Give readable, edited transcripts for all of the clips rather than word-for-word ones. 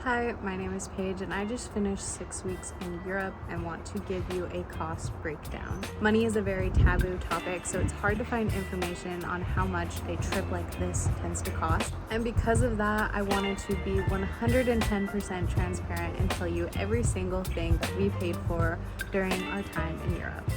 Hi, my name is Paige and I just finished 6 weeks in Europe and want to give you a cost breakdown. Money is a very taboo topic, so it's hard to find information on how much a trip like this tends to cost. And because of that, I wanted to be 110% transparent and tell you every single thing that we paid for during our time in Europe.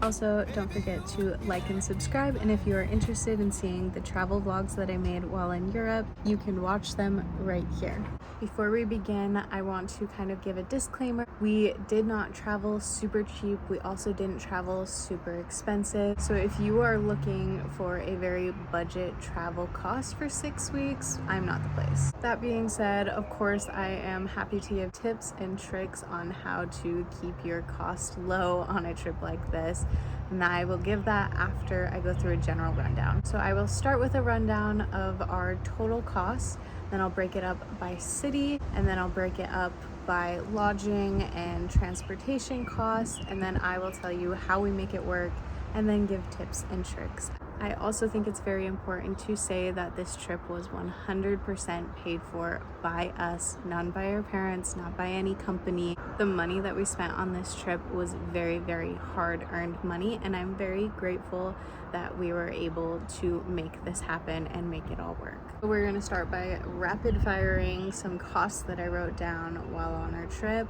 Also, don't forget to like and subscribe, and if you are interested in seeing the travel vlogs that I made while in Europe, you can watch them right here. Before we begin, I want to kind of give a disclaimer. We did not travel super cheap. We also didn't travel super expensive. So if you are looking for a very budget travel cost for 6 weeks, I'm not the place. That being said, of course, I am happy to give tips and tricks on how to keep your cost low on a trip like this. And I will give that after I go through a general rundown. So I will start with a rundown of our total costs, then I'll break it up by city, and then I'll break it up by lodging and transportation costs, and then I will tell you how we make it work and then give tips and tricks. I also think it's very important to say that this trip was 100% paid for by us, not by our parents, not by any company. The money that we spent on this trip was very, very hard-earned money, and I'm very grateful that we were able to make this happen and make it all work. We're going to start by rapid firing some costs that I wrote down while on our trip.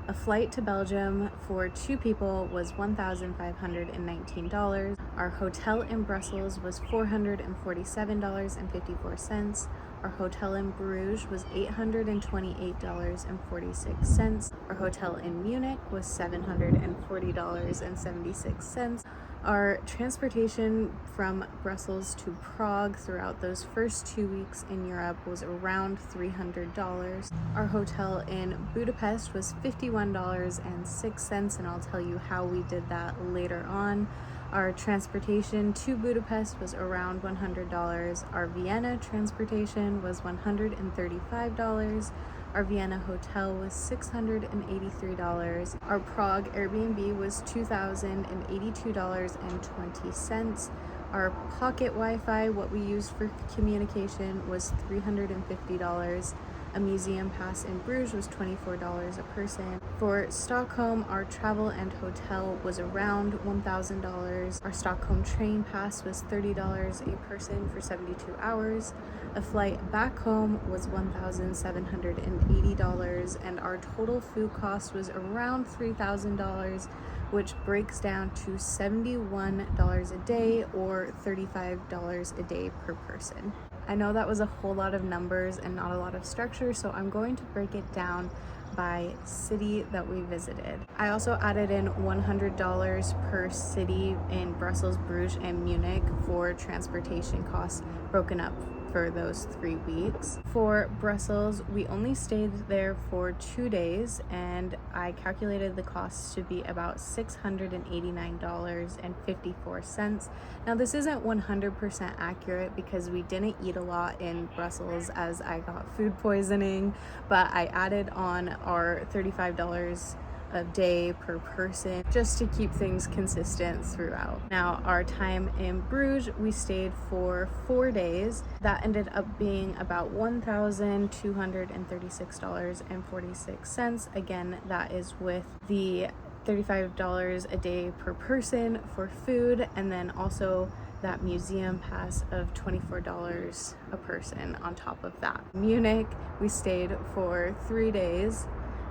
A flight to Belgium for 2 people was $1,519. Our hotel in Brussels was $447.54. Our hotel in Bruges was $828.46. Our hotel in Munich was $740.76. Our transportation from Brussels to Prague throughout those first 2 weeks in Europe was around $300. Our hotel in Budapest was $51.06, and I'll tell you how we did that later on. Our transportation to Budapest was around $100. Our Vienna transportation was $135. Our Vienna hotel was $683. Our Prague Airbnb was $2,082.20. Our pocket Wi-Fi, what we used for communication, was $350. A museum pass in Bruges was $24 a person. For Stockholm, our travel and hotel was around $1,000. Our Stockholm train pass was $30 a person for 72 hours. A flight back home was $1,780, and our total food cost was around $3,000, which breaks down to $71 a day or $35 a day per person. I know that was a whole lot of numbers and not a lot of structure, so I'm going to break it down by city that we visited. I also added in $100 per city in Brussels, Bruges, and Munich for transportation costs broken up for those 3 weeks. For Brussels, we only stayed there for 2 days, and I calculated the cost to be about $689.54. Now, this isn't 100% accurate because we didn't eat a lot in Brussels as I got food poisoning, but I added on our $35 a day per person just to keep things consistent throughout. Now, our time in Bruges, we stayed for 4 days. That ended up being about $1,236.46. Again, that is with the $35 a day per person for food, and then also that museum pass of $24 a person on top of that. Munich, we stayed for 3 days,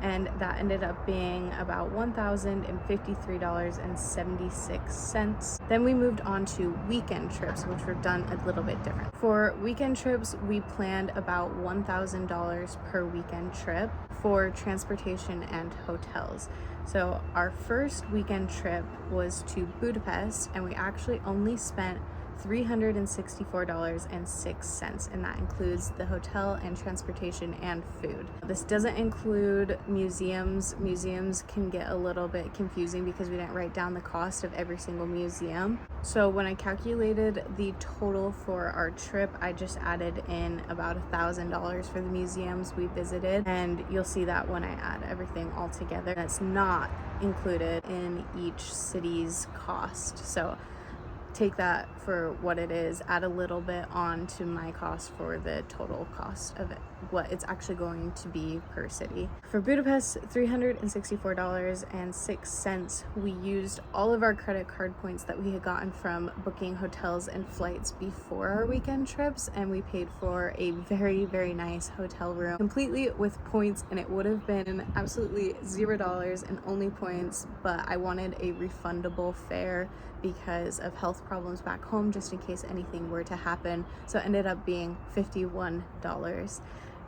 and that ended up being about $1,053.76. Then we moved on to weekend trips, which were done a little bit different. For weekend trips, we planned about $1,000 per weekend trip for transportation and hotels. So our first weekend trip was to Budapest, and we actually only spent $364.06, and that includes the hotel and transportation and food. This doesn't include museums. Museums can get a little bit confusing because we didn't write down the cost of every single museum. So when I calculated the total for our trip, I just added in about $1,000 for the museums we visited, and you'll see that when I add everything all together. That's not included in each city's cost. So take that for what it is, add a little bit on to my cost for the total cost of it, what it's actually going to be per city. For Budapest, $364.06. We used all of our credit card points that we had gotten from booking hotels and flights before our weekend trips, and we paid for a very, very nice hotel room completely with points, and it would have been absolutely $0 and only points, but I wanted a refundable fare because of health problems back home, just in case anything were to happen. So it ended up being $51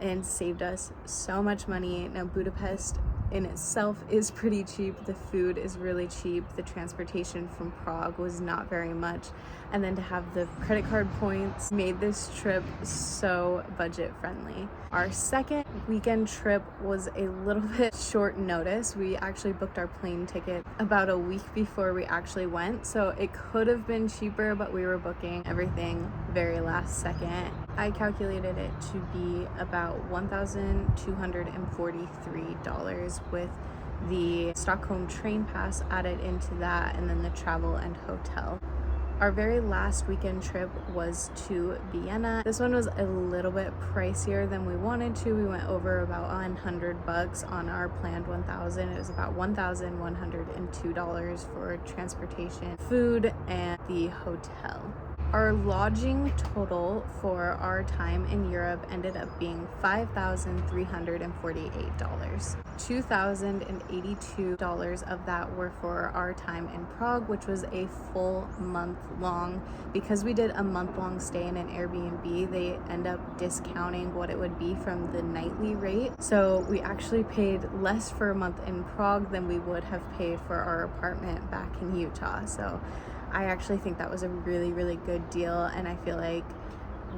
and saved us so much money. Now Budapest in itself is pretty cheap. The food is really cheap. The transportation from Prague was not very much. And then to have the credit card points made this trip so budget friendly. Our second weekend trip was a little bit short notice. We actually booked our plane ticket about a week before we actually went. So it could have been cheaper, but we were booking everything very last second. I calculated it to be about $1,243 with the Stockholm train pass added into that, and then the travel and hotel. Our very last weekend trip was to Vienna. This one was a little bit pricier than we wanted to. We went over about $100 on our planned 1,000. It was about $1,102 for transportation, food, and the hotel. Our lodging total for our time in Europe ended up being $5,348. $2,082 of that were for our time in Prague, which was a full month long. Because we did a month-long stay in an Airbnb, they end up discounting what it would be from the nightly rate. So we actually paid less for a month in Prague than we would have paid for our apartment back in Utah. So I actually think that was a really, really good deal, and I feel like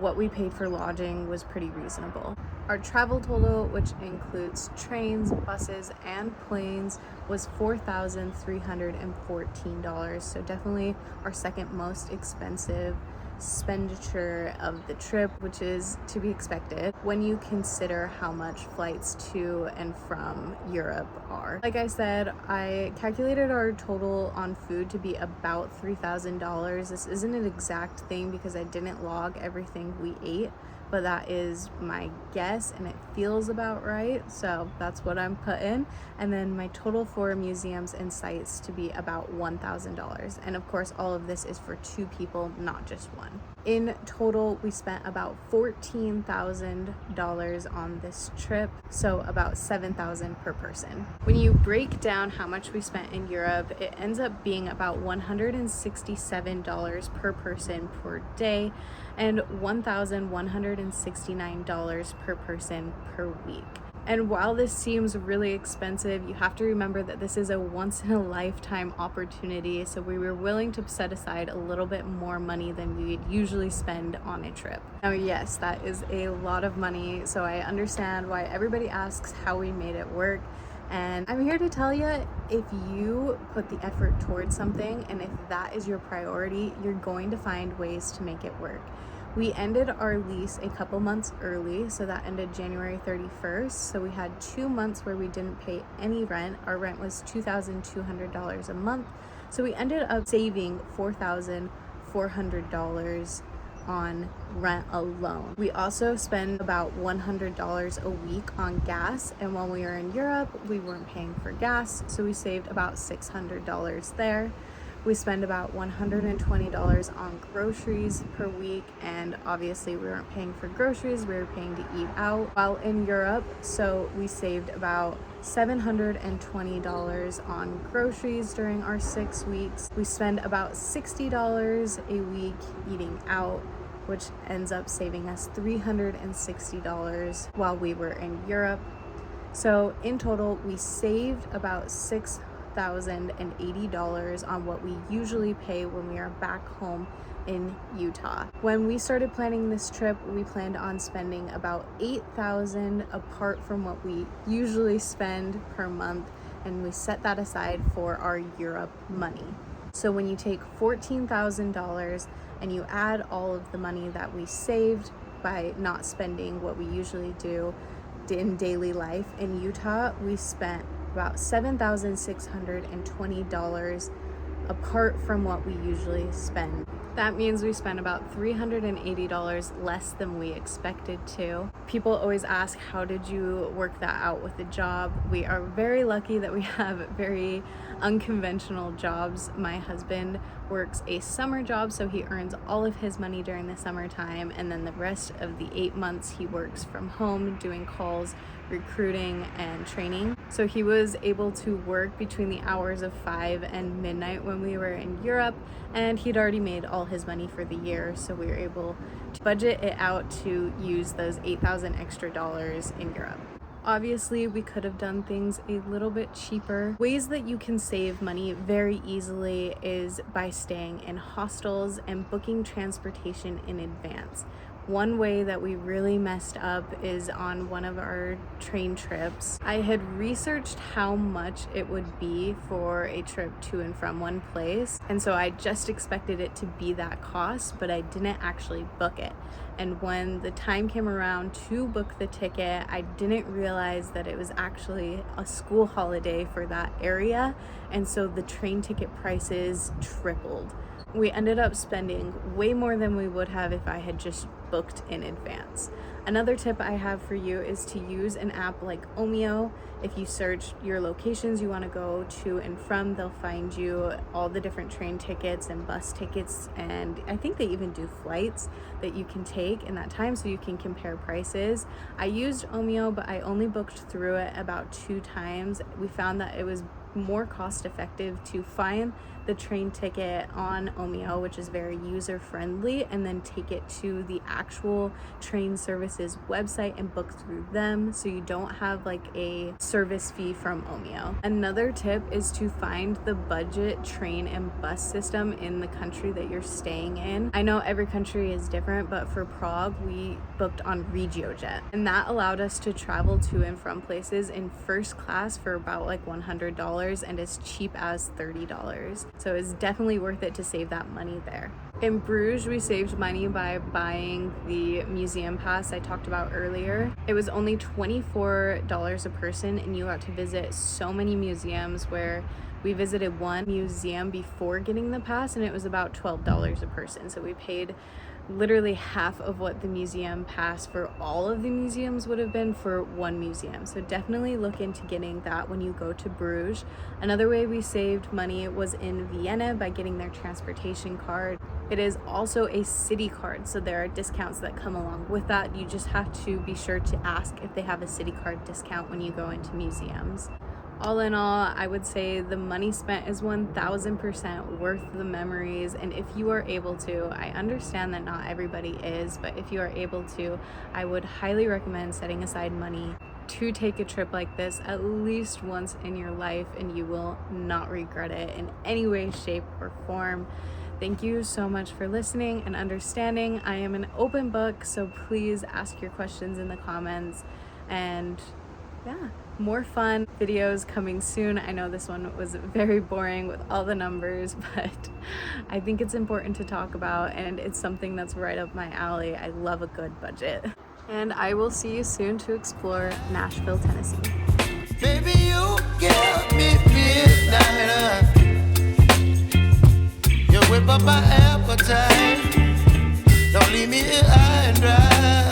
what we paid for lodging was pretty reasonable. Our travel total, which includes trains, buses, and planes, was $4,314. So definitely our second most expensive expenditure of the trip, which is to be expected when you consider how much flights to and from Europe are. Like I said, I calculated our total on food to be about $3,000. This isn't an exact thing because I didn't log everything we ate, but that is my guess and it feels about right, so that's what I'm putting. And then my total for museums and sites to be about $1,000, and of course all of this is for two people, not just one. In total, we spent about $14,000 on this trip, so about $7,000 per person. When you break down how much we spent in Europe, it ends up being about $167 per person per day and $1,169 per person per week. And while this seems really expensive, you have to remember that this is a once-in-a-lifetime opportunity, so we were willing to set aside a little bit more money than we would usually spend on a trip. Now, yes, that is a lot of money, so I understand why everybody asks how we made it work. And I'm here to tell you, if you put the effort towards something and if that is your priority, you're going to find ways to make it work. We ended our lease a couple months early, so that ended January 31st. So we had 2 months where we didn't pay any rent. Our rent was $2,200 a month. So we ended up saving $4,400 on rent alone. We also spend about $100 a week on gas, and when we were in Europe, we weren't paying for gas, so we saved about $600 there. We spend about $120 on groceries per week, and obviously we weren't paying for groceries, we were paying to eat out while in Europe, so we saved about $720 on groceries during our 6 weeks. We spend about $60 a week eating out, which ends up saving us $360 while we were in Europe. So in total, we saved about $6,080 on what we usually pay when we are back home in Utah. When we started planning this trip, we planned on spending about $8,000 apart from what we usually spend per month, and we set that aside for our Europe money. So when you take $14,000 and you add all of the money that we saved by not spending what we usually do in daily life in Utah, we spent about $7,620 apart from what we usually spend. That means we spent about $380 less than we expected to. People always ask, how did you work that out with the job? We are very lucky that we have very unconventional jobs. My husband works a summer job, so he earns all of his money during the summertime, and then the rest of the 8 months he works from home doing calls, recruiting, and training. So he was able to work between the hours of 5 and midnight when we were in Europe, and he'd already made all his money for the year, so we were able to budget it out to use those 8,000 extra dollars in Europe. Obviously, we could have done things a little bit cheaper. Ways that you can save money very easily is by staying in hostels and booking transportation in advance. One way that we really messed up is on one of our train trips. I had researched how much it would be for a trip to and from one place, and so I just expected it to be that cost, but I didn't actually book it. And when the time came around to book the ticket, I didn't realize that it was actually a school holiday for that area, and so the train ticket prices tripled. We ended up spending way more than we would have if I had just booked in advance. Another tip I have for you is to use an app like Omio. If you search your locations you want to go to and from, they'll find you all the different train tickets and bus tickets, and I think they even do flights that you can take in that time so you can compare prices. I used Omio, but I only booked through it about 2 times. We found that it was more cost effective to find the train ticket on Omio, which is very user friendly, and then take it to the actual train services website and book through them, so you don't have like a service fee from Omio. Another tip is to find the budget train and bus system in the country that you're staying in. I know every country is different, but for Prague we booked on RegioJet, and that allowed us to travel to and from places in first class for about like $100 and as cheap as $30. So it's definitely worth it to save that money there. In Bruges, we saved money by buying the museum pass I talked about earlier. It was only $24 a person, and you got to visit so many museums, where we visited one museum before getting the pass and it was about $12 a person. So we paid literally half of what the museum pass for all of the museums would have been for one museum. So definitely look into getting that when you go to Bruges. Another way we saved money was in Vienna by getting their transportation card. It is also a city card, so there are discounts that come along with that. You just have to be sure to ask if they have a city card discount when you go into museums. All in all, I would say the money spent is 1000% worth the memories, and if you are able to, I understand that not everybody is, but if you are able to, I would highly recommend setting aside money to take a trip like this at least once in your life, and you will not regret it in any way, shape, or form. Thank you so much for listening and understanding. I am an open book, so please ask your questions in the comments, and yeah, more fun videos coming soon. I know this one was very boring with all the numbers, but I think it's important to talk about, and it's something that's right up my alley. I love a good budget. And I will see you soon to explore Nashville, Tennessee. Baby, you give me midnight. You whip up my appetite. Don't leave me here high and dry.